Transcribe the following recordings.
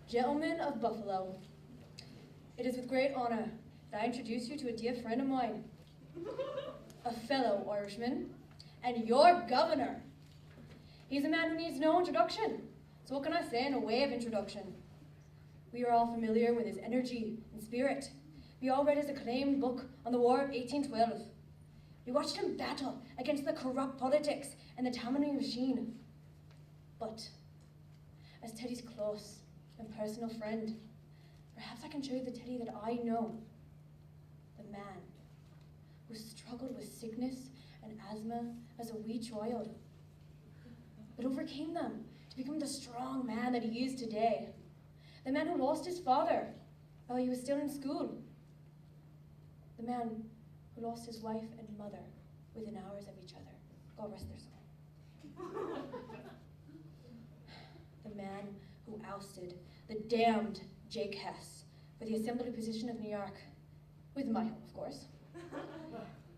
Gentlemen of Buffalo, it is with great honor that I introduce you to a dear friend of mine, a fellow Irishman, and your governor. He's a man who needs no introduction, so what can I say in a way of introduction? We are all familiar with his energy and spirit. We all read his acclaimed book on the War of 1812. We watched him battle against the corrupt politics and the Tammany machine. But as Teddy's close and personal friend, perhaps I can show you the Teddy that I know. The man who struggled with sickness and asthma as a wee child, but overcame them to become the strong man that he is today. The man who lost his father while he was still in school. The man who lost his wife and mother within hours of each other. God rest their soul. The man who ousted the damned Jake Hess for the assembly position of New York, with my help, of course.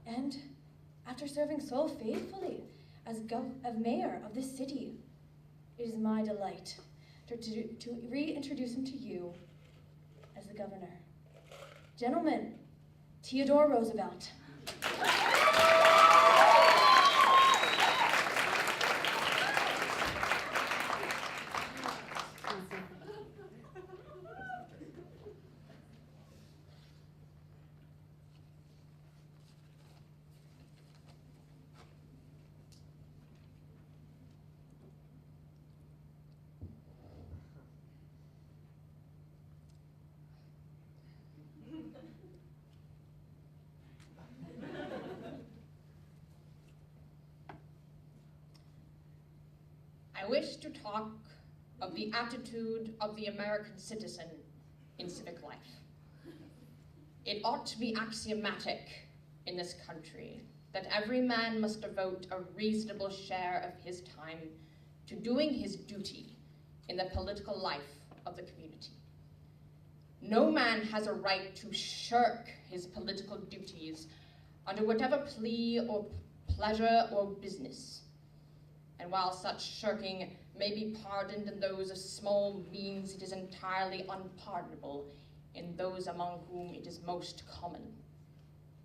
And after serving so faithfully as mayor of this city, it is my delight to reintroduce him to you as the governor. Gentlemen, Theodore Roosevelt. I wish to talk of the attitude of the American citizen in civic life. It ought to be axiomatic in this country that every man must devote a reasonable share of his time to doing his duty in the political life of the community. No man has a right to shirk his political duties under whatever plea or pleasure or business. And while such shirking may be pardoned in those of small means, it is entirely unpardonable in those among whom it is most common,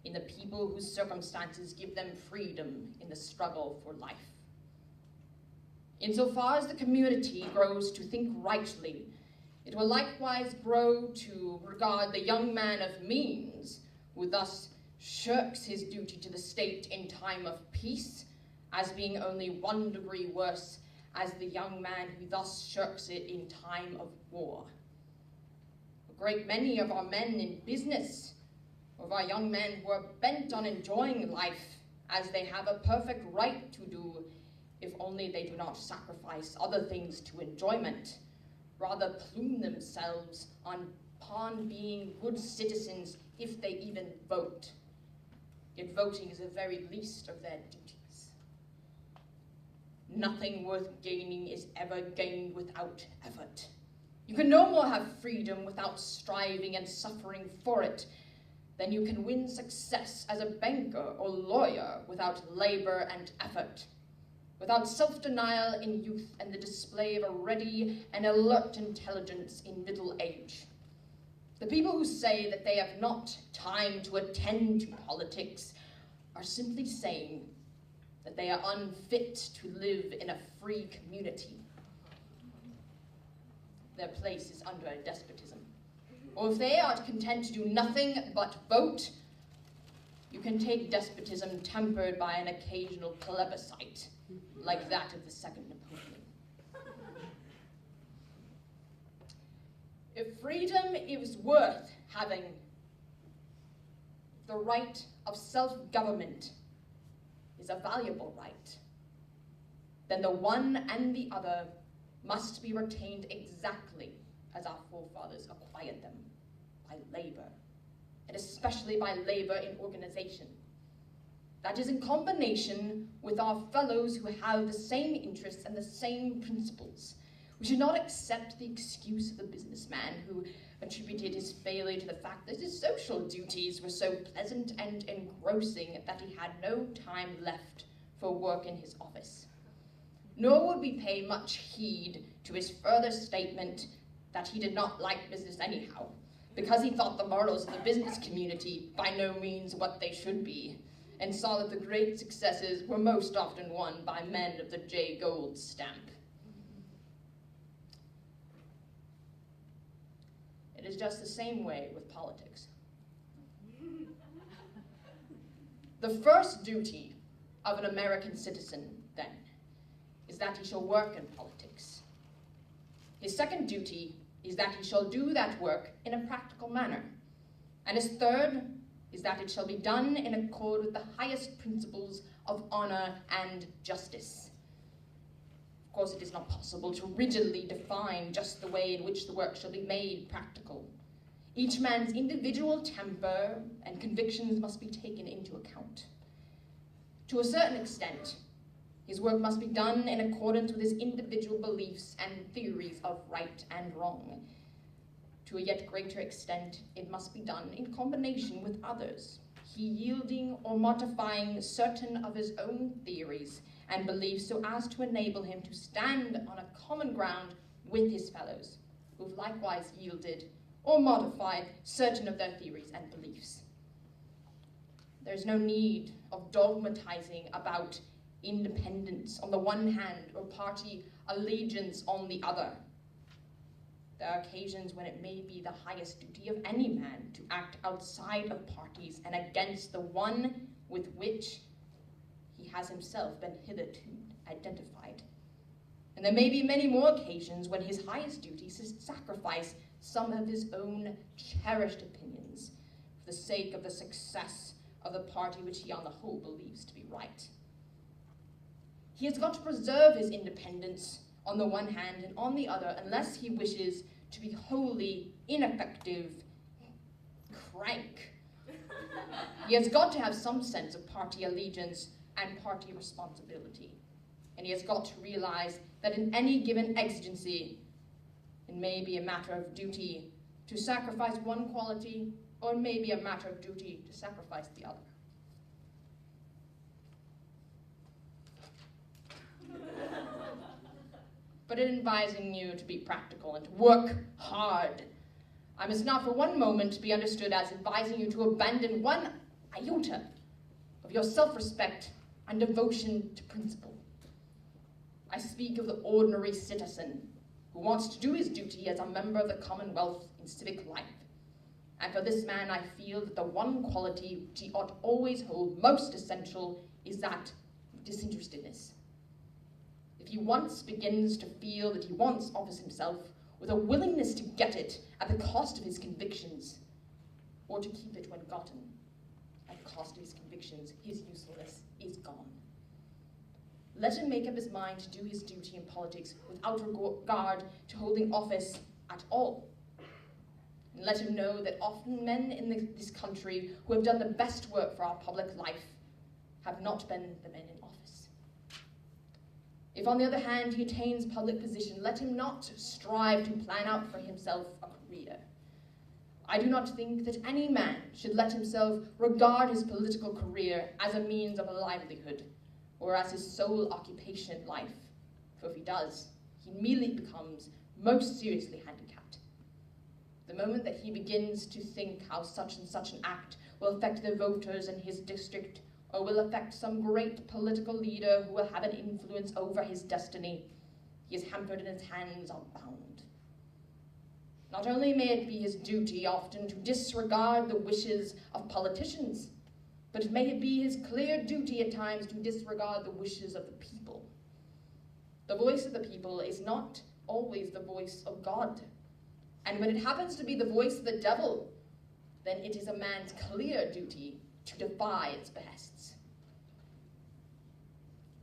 in the people whose circumstances give them freedom in the struggle for life. Insofar as the community grows to think rightly, it will likewise grow to regard the young man of means, who thus shirks his duty to the state in time of peace, as being only 1 degree worse as the young man who thus shirks it in time of war. A great many of our men in business, of our young men who are bent on enjoying life, as they have a perfect right to do, if only they do not sacrifice other things to enjoyment, rather plume themselves upon being good citizens if they even vote. Yet voting is the very least of their duties. Nothing worth gaining is ever gained without effort. You can no more have freedom without striving and suffering for it than you can win success as a banker or lawyer without labor and effort, without self-denial in youth and the display of a ready and alert intelligence in middle age. The people who say that they have not time to attend to politics are simply saying that they are unfit to live in a free community. Their place is under a despotism. Or if they are content to do nothing but vote, you can take despotism tempered by an occasional plebiscite, like that of the Second Napoleon. If freedom is worth having, the right of self-government is a valuable right, then the one and the other must be retained exactly as our forefathers acquired them, by labor, and especially by labor in organization. That is in combination with our fellows who have the same interests and the same principles. We should not accept the excuse of the businessman who attributed his failure to the fact that his social duties were so pleasant and engrossing that he had no time left for work in his office. Nor would we pay much heed to his further statement that he did not like business anyhow, because he thought the morals of the business community by no means what they should be, and saw that the great successes were most often won by men of the J. Gould stamp. It is just the same way with politics. The first duty of an American citizen, then, is that he shall work in politics. His second duty is that he shall do that work in a practical manner. And his third is that it shall be done in accord with the highest principles of honor and justice. Of course, it is not possible to rigidly define just the way in which the work shall be made practical. Each man's individual temper and convictions must be taken into account. To a certain extent, his work must be done in accordance with his individual beliefs and theories of right and wrong. To a yet greater extent, it must be done in combination with others, he yielding or modifying certain of his own theories and beliefs so as to enable him to stand on a common ground with his fellows, who've likewise yielded or modified certain of their theories and beliefs. There's no need of dogmatizing about independence on the one hand or party allegiance on the other. There are occasions when it may be the highest duty of any man to act outside of parties and against the one with which he has himself been hitherto identified. And there may be many more occasions when his highest duty is to sacrifice some of his own cherished opinions for the sake of the success of the party which he on the whole believes to be right. He has got to preserve his independence on the one hand and on the other unless he wishes to be wholly ineffective crank. He has got to have some sense of party allegiance and party responsibility. And he has got to realize that in any given exigency, it may be a matter of duty to sacrifice one quality, or it may be a matter of duty to sacrifice the other. But in advising you to be practical and to work hard, I must not for one moment be understood as advising you to abandon one iota of your self-respect and devotion to principle. I speak of the ordinary citizen who wants to do his duty as a member of the Commonwealth in civic life. And for this man, I feel that the one quality which he ought always hold most essential is that of disinterestedness. If he once begins to feel that he wants office himself, with a willingness to get it at the cost of his convictions, or to keep it when gotten at the cost of his convictions, his usefulness is gone. Let him make up his mind to do his duty in politics without regard to holding office at all. And let him know that often men in this country who have done the best work for our public life have not been the men in office. If, on the other hand, he attains public position, let him not strive to plan out for himself a career. I do not think that any man should let himself regard his political career as a means of a livelihood, or as his sole occupation in life, for if he does, he immediately becomes most seriously handicapped. The moment that he begins to think how such and such an act will affect the voters in his district, or will affect some great political leader who will have an influence over his destiny, he is hampered and his hands are bound. Not only may it be his duty often to disregard the wishes of politicians, but may it be his clear duty at times to disregard the wishes of the people. The voice of the people is not always the voice of God, and when it happens to be the voice of the devil, then it is a man's clear duty to defy its behests.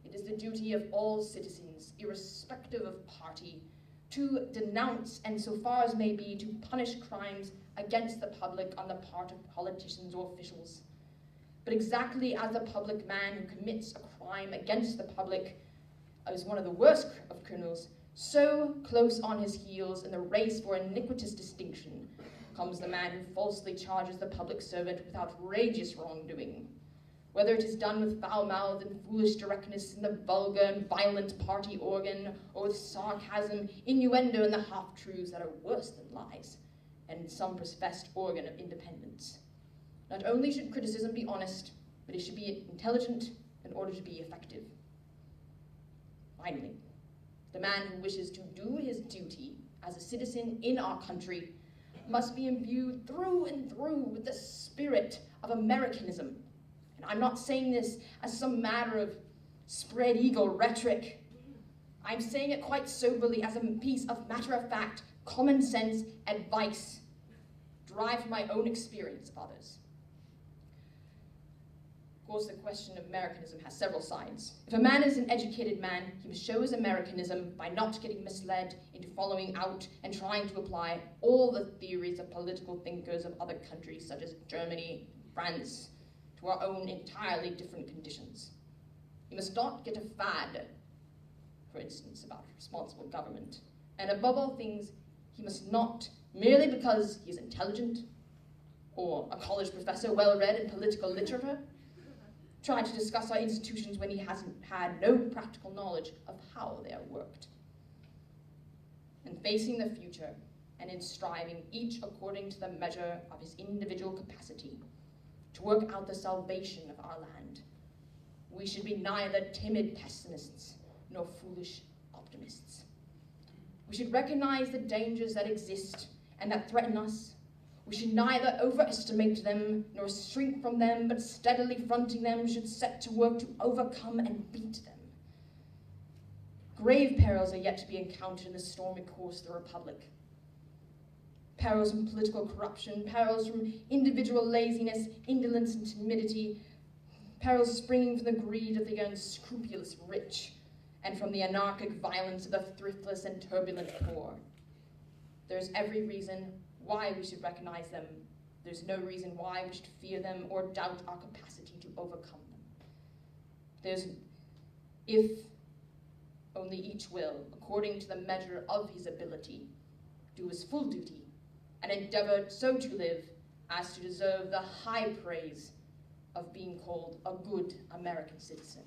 It is the duty of all citizens, irrespective of party, to denounce and, so far as may be, to punish crimes against the public on the part of politicians or officials. But exactly as the public man who commits a crime against the public is one of the worst of criminals, so close on his heels in the race for iniquitous distinction comes the man who falsely charges the public servant with outrageous wrongdoing. whether it is done with foul-mouthed and foolish directness in the vulgar and violent party organ, or with sarcasm, innuendo, and the half-truths that are worse than lies, and some professed organ of independence. Not only should criticism be honest, but it should be intelligent in order to be effective. Finally, the man who wishes to do his duty as a citizen in our country must be imbued through and through with the spirit of Americanism. And I'm not saying this as some matter of spread eagle rhetoric. I'm saying it quite soberly as a piece of matter-of-fact, common sense advice derived from my own experience of others. Of course, the question of Americanism has several sides. If a man is an educated man, he must show his Americanism by not getting misled into following out and trying to apply all the theories of political thinkers of other countries, such as Germany, France, to our own entirely different conditions. He must not get a fad, for instance, about responsible government. And above all things, he must not, merely because he is intelligent or a college professor well-read in political literature, try to discuss our institutions when he hasn't had no practical knowledge of how they are worked. In facing the future and in striving, each according to the measure of his individual capacity, to work out the salvation of our land, we should be neither timid pessimists nor foolish optimists. We should recognize the dangers that exist and that threaten us. We should neither overestimate them nor shrink from them, but steadily fronting them should set to work to overcome and beat them. Grave perils are yet to be encountered in the stormy course of the Republic. Perils from political corruption, perils from individual laziness, indolence, and timidity, perils springing from the greed of the unscrupulous rich, and from the anarchic violence of the thriftless and turbulent poor. There's every reason why we should recognize them. There's no reason why we should fear them or doubt our capacity to overcome them. If only each will, according to the measure of his ability, do his full duty and endeavor so to live as to deserve the high praise of being called a good American citizen.